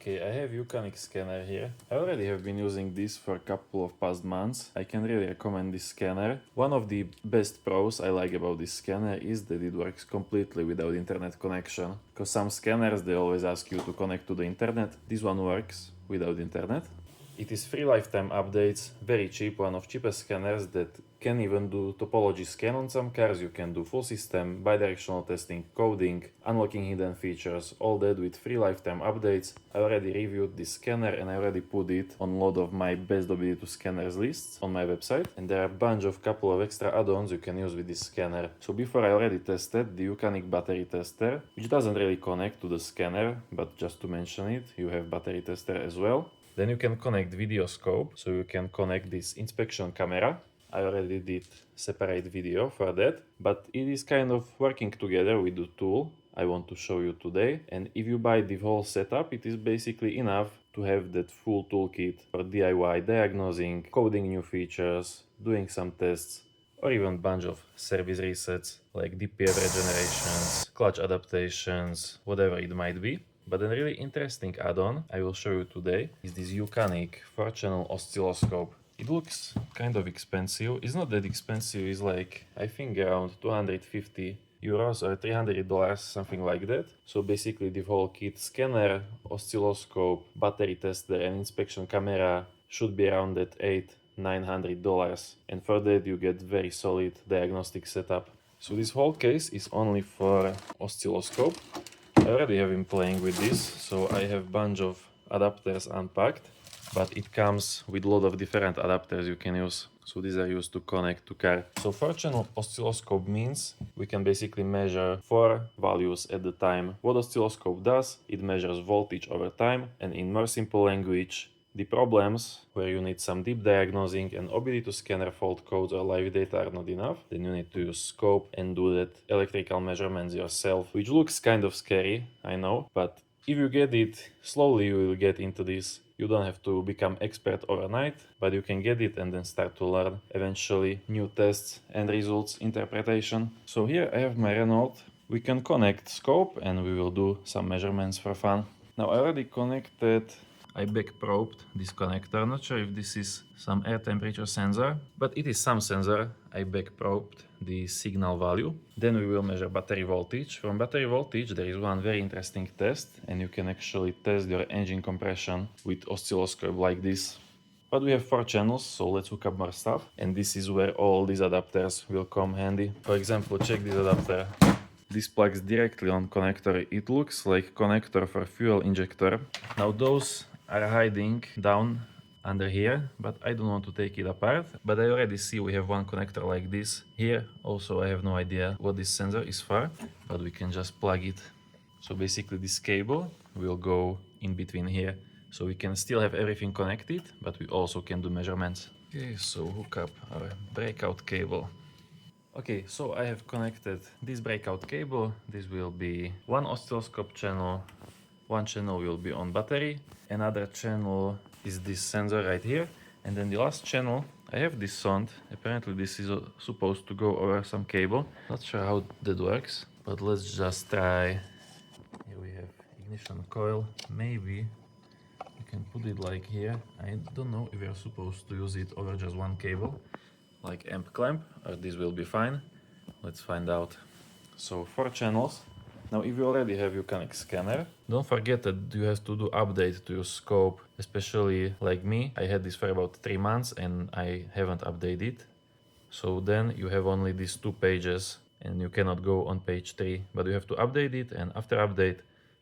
Okay, I have Youcanic scanner here. I already have been using this for a couple of past months. I can really recommend this scanner. One of the best pros I like about this scanner is that it works completely without internet connection. Because some scanners, they always ask you to connect to the internet. This one works without internet. It is free lifetime updates, very cheap, one of cheapest scanners that can even do topology scan on some cars. You can do full system, bidirectional testing, coding, unlocking hidden features, all that with free lifetime updates. I already reviewed this scanner and I already put it on a lot of my best OBD2 scanners lists on my website. And there are a bunch of couple of extra add-ons you can use with this scanner. So before I already tested the Ukanic battery tester, which doesn't really connect to the scanner, but just to mention it, you have battery tester as well. Then you can connect Videoscope, so you can connect this inspection camera. I already did separate video for that, but it is kind of working together with the tool I want to show you today. And if you buy the whole setup, it is basically enough to have that full toolkit for DIY diagnosing, coding new features, doing some tests, or even a bunch of service resets like DPF regenerations, clutch adaptations, whatever it might be. But a really interesting add-on I will show you today is this Youcanic 4-channel oscilloscope. It looks kind of expensive. It's not that expensive, it's like I think around 250 euros or $300, something like that. So basically the whole kit, scanner, oscilloscope, battery tester and inspection camera should be around that $800-900, and for that you get very solid diagnostic setup. So this whole case is only for oscilloscope. I already have been playing with this, so I have a bunch of adapters unpacked, but it comes with a lot of different adapters you can use. So these are used to connect to car. So 4-channel oscilloscope means we can basically measure 4 values at the time. What oscilloscope does, it measures voltage over time, and in more simple language, the problems where you need some deep diagnosing and OBD2 scanner fault codes or live data are not enough, then you need to use scope and do that electrical measurements yourself, which looks kind of scary, I know, but if you get it slowly, you will get into this. You don't have to become expert overnight, but you can get it and then start to learn eventually new tests and results interpretation. So here I have my Renault. We can connect scope and we will do some measurements for fun. Now I already connected, I back probed this connector. Not sure if this is some air temperature sensor, but it is some sensor. I back probed the signal value. Then we will measure battery voltage. From battery voltage there is one very interesting test, and you can actually test your engine compression with oscilloscope like this. But we have 4 channels, so let's hook up more stuff. And this is where all these adapters will come handy. For example, check this adapter. This plugs directly on connector. It looks like connector for fuel injector. Now those are hiding down under here, but I don't want to take it apart. But I already see we have one connector like this here. Also, I have no idea what this sensor is for, but we can just plug it. So basically this cable will go in between here. So we can still have everything connected, but we also can do measurements. Okay, so hook up our breakout cable. Okay, so I have connected this breakout cable. This will be one oscilloscope channel. One channel will be on battery. Another channel is this sensor right here. And then the last channel, I have this sound. Apparently this is supposed to go over some cable. Not sure how that works, but let's just try. Here we have ignition coil. Maybe you can put it like here. I don't know if you're supposed to use it over just one cable, like amp clamp, or this will be fine. Let's find out. So 4 channels. Now if you already have Youcanic scanner, don't forget that you have to do update to your scope, especially like me. I had this for about 3 months and I haven't updated. So then you have only these 2 pages and you cannot go on page 3, but you have to update it, and after update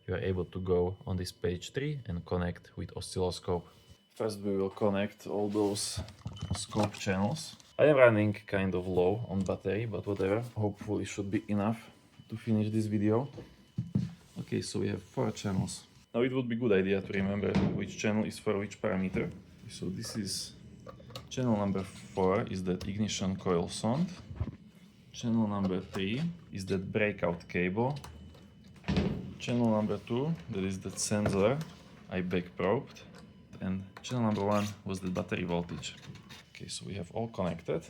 you are able to go on this page 3 and connect with oscilloscope. First we will connect all those scope channels. I am running kind of low on battery, but whatever, hopefully should be enough to finish this video. Okay, so we have 4 channels. Now it would be good idea to remember which channel is for which parameter. So this is channel number 4 is that ignition coil sound. Channel number 3 is that breakout cable. Channel number 2, that is that sensor I back probed. And channel number 1 was the battery voltage. Okay, so we have all connected.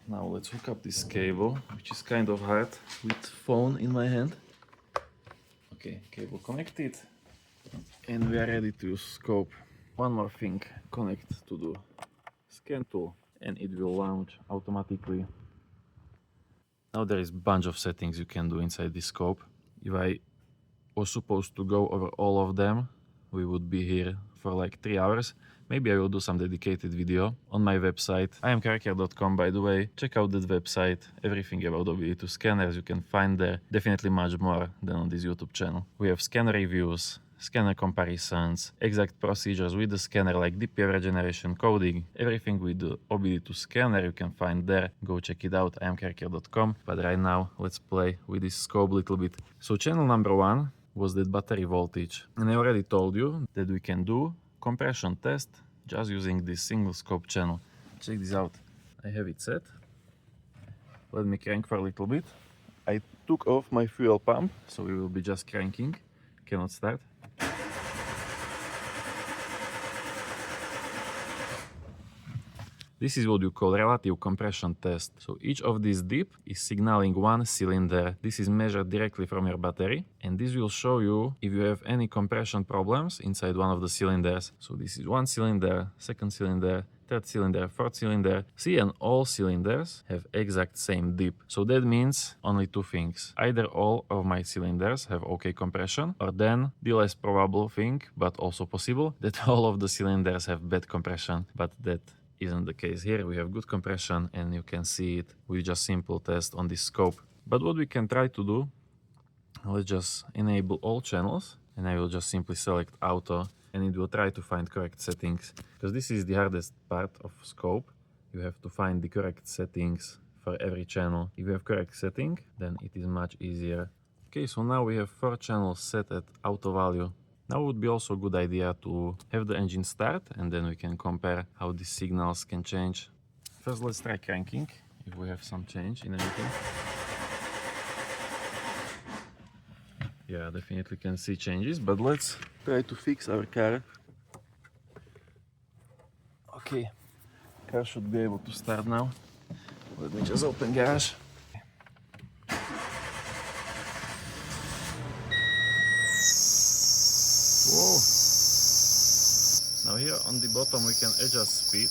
Now let's hook up this cable, which is kind of hard with phone in my hand. Okay, cable connected. And we are ready to use scope. One more thing, connect to the scan tool and it will launch automatically. Now there is a bunch of settings you can do inside this scope. If I was supposed to go over all of them, we would be here for like 3 hours. Maybe I will do some dedicated video on my website. iamcracker.com, by the way. Check out that website. Everything about OBD2 scanners you can find there. Definitely much more than on this YouTube channel. We have scanner reviews, scanner comparisons, exact procedures with the scanner like DPF regeneration, coding, everything with the OBD2 scanner you can find there. Go check it out, iamcracker.com. But right now, let's play with this scope a little bit. So channel number 1 was that battery voltage. And I already told you that we can do compression test just using this single scope channel. Check this out. I have it set. Let me crank for a little bit. I took off my fuel pump, so we will be just cranking. Cannot start. This is what you call relative compression test. So each of these dip is signaling one cylinder. This is measured directly from your battery, and this will show you if you have any compression problems inside one of the cylinders. So this is one cylinder, second cylinder, third cylinder, fourth cylinder. See, and all cylinders have exact same dip. So that means only two things. Either all of my cylinders have okay compression, or then the less probable thing, but also possible, that all of the cylinders have bad compression. But that isn't the case here. We have good compression and you can see it with just simple test on this scope. But what we can try to do, let's just enable all channels and I will just simply select auto and it will try to find correct settings, because this is the hardest part of scope. You have to find the correct settings for every channel. If you have correct setting, then it is much easier. Okay, so now we have 4 channels set at auto value. Now it would be also a good idea to have the engine start and then we can compare how the signals can change. First let's try cranking, if we have some change in anything. Yeah, definitely can see changes, but let's try to fix our car. Okay, car should be able to start now. Let me just open garage. Whoa! Now here on the bottom we can adjust speed.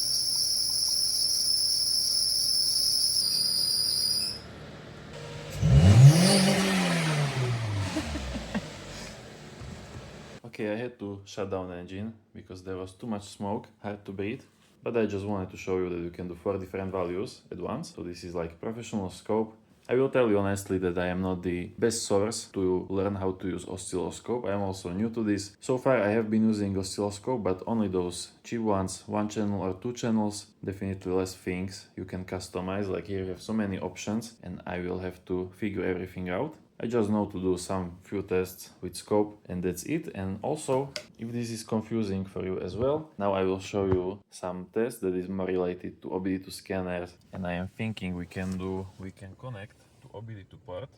Okay, I had to shut down the engine because there was too much smoke, hard to breathe. But I just wanted to show you that you can do 4 different values at once. So this is like professional scope. I will tell you honestly that I am not the best source to learn how to use oscilloscope. I am also new to this. So far I have been using oscilloscope, but only those cheap ones, 1 channel or 2 channels. Definitely less things you can customize, like here you have so many options and I will have to figure everything out. I just know to do some few tests with scope and that's it. And also, if this is confusing for you as well, now I will show you some tests that is more related to OBD2 scanners. And I am thinking we can connect to OBD2 port.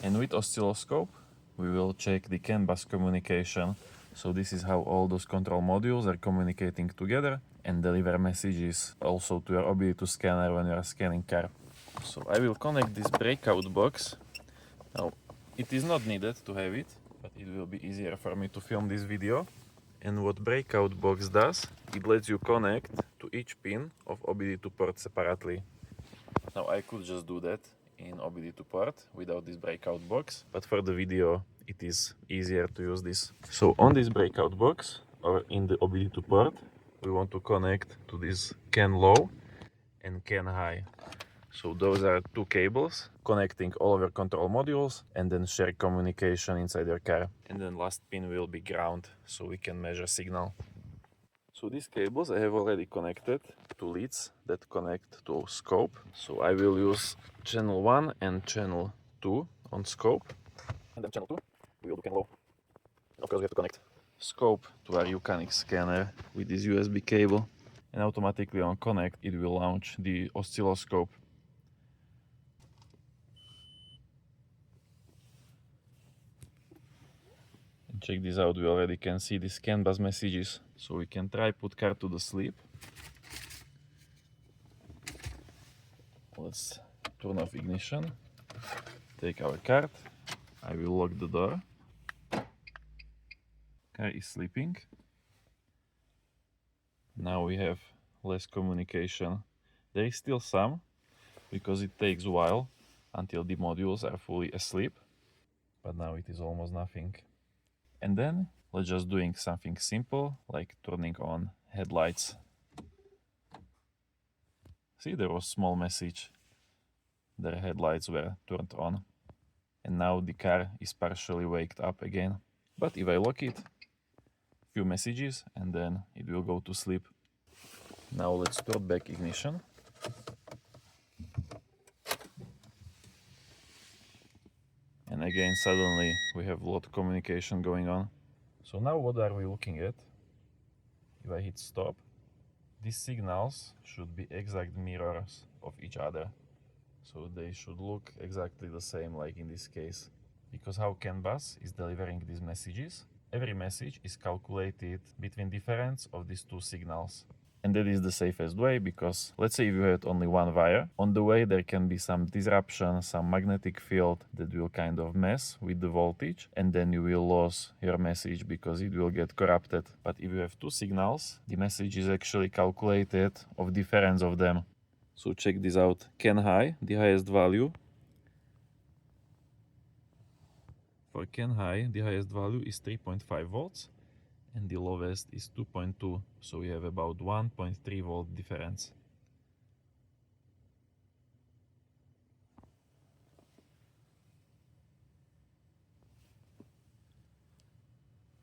And with oscilloscope, we will check the CAN bus communication. So this is how all those control modules are communicating together and deliver messages also to your OBD2 scanner when you are scanning car. So I will connect this breakout box. Now, it is not needed to have it, but it will be easier for me to film this video. And what breakout box does, it lets you connect to each pin of OBD2 port separately. Now I could just do that in OBD2 port without this breakout box, but for the video it is easier to use this. So on this breakout box or in the OBD2 port, we want to connect to this CAN low and CAN high. So those are 2 cables connecting all of your control modules and then share communication inside your car. And then last pin will be ground, so we can measure signal. So these cables I have already connected to leads that connect to scope. So I will use channel 1 and channel 2 on scope. And then channel 2 we will do CAN low. And of course we have to connect scope to our Youcanic scanner with this USB cable. And automatically on connect it will launch the oscilloscope. Check this out, we already can see the CAN bus messages. So we can try put car to the sleep. Let's turn off ignition. Take our card. I will lock the door. Car is sleeping. Now we have less communication. There is still some, because it takes a while until the modules are fully asleep, but now it is almost nothing. And then let's just doing something simple, like turning on headlights. See, there was small message. Their headlights were turned on. And now the car is partially waked up again. But if I lock it, few messages, and then it will go to sleep. Now let's turn back ignition. And again, suddenly we have a lot of communication going on. So now what are we looking at? If I hit stop, these signals should be exact mirrors of each other. So they should look exactly the same, like in this case. Because how CAN bus is delivering these messages, every message is calculated between difference of these two signals. And that is the safest way, because let's say if you had only one wire, on the way there can be some disruption, some magnetic field that will kind of mess with the voltage, and then you will lose your message because it will get corrupted. But if you have two signals, the message is actually calculated of difference of them. So check this out. CAN high, the highest value. For CAN high, the highest value is 3.5 volts. And the lowest is 2.2, so we have about 1.3 volt difference.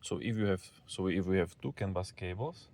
So if we have two CAN bus cables,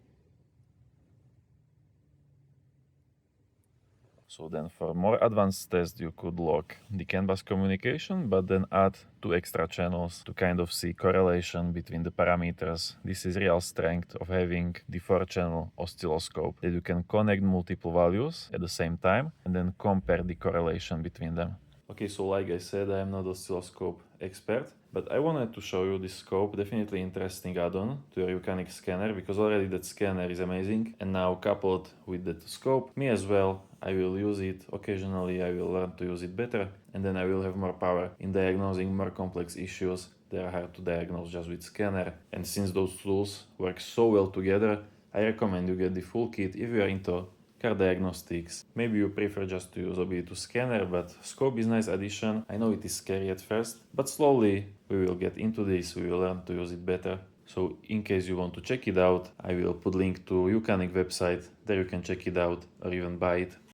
so then for more advanced tests you could lock the CAN bus communication, but then add two extra channels to kind of see correlation between the parameters. This is real strength of having the 4-channel oscilloscope, that you can connect multiple values at the same time and then compare the correlation between them. Okay, so like I said, I am not oscilloscope expert, but I wanted to show you this scope, definitely interesting add-on to your Youcanic scanner, because already that scanner is amazing, and now coupled with that scope, me as well, I will use it occasionally, I will learn to use it better, and then I will have more power in diagnosing more complex issues that are hard to diagnose just with scanner. And since those tools work so well together, I recommend you get the full kit if you are into car diagnostics. Maybe you prefer just to use OBD2 scanner, but scope is nice addition. I know it is scary at first, but slowly we will get into this, we will learn to use it better. So in case you want to check it out, I will put link to Ukanic website, there you can check it out or even buy it.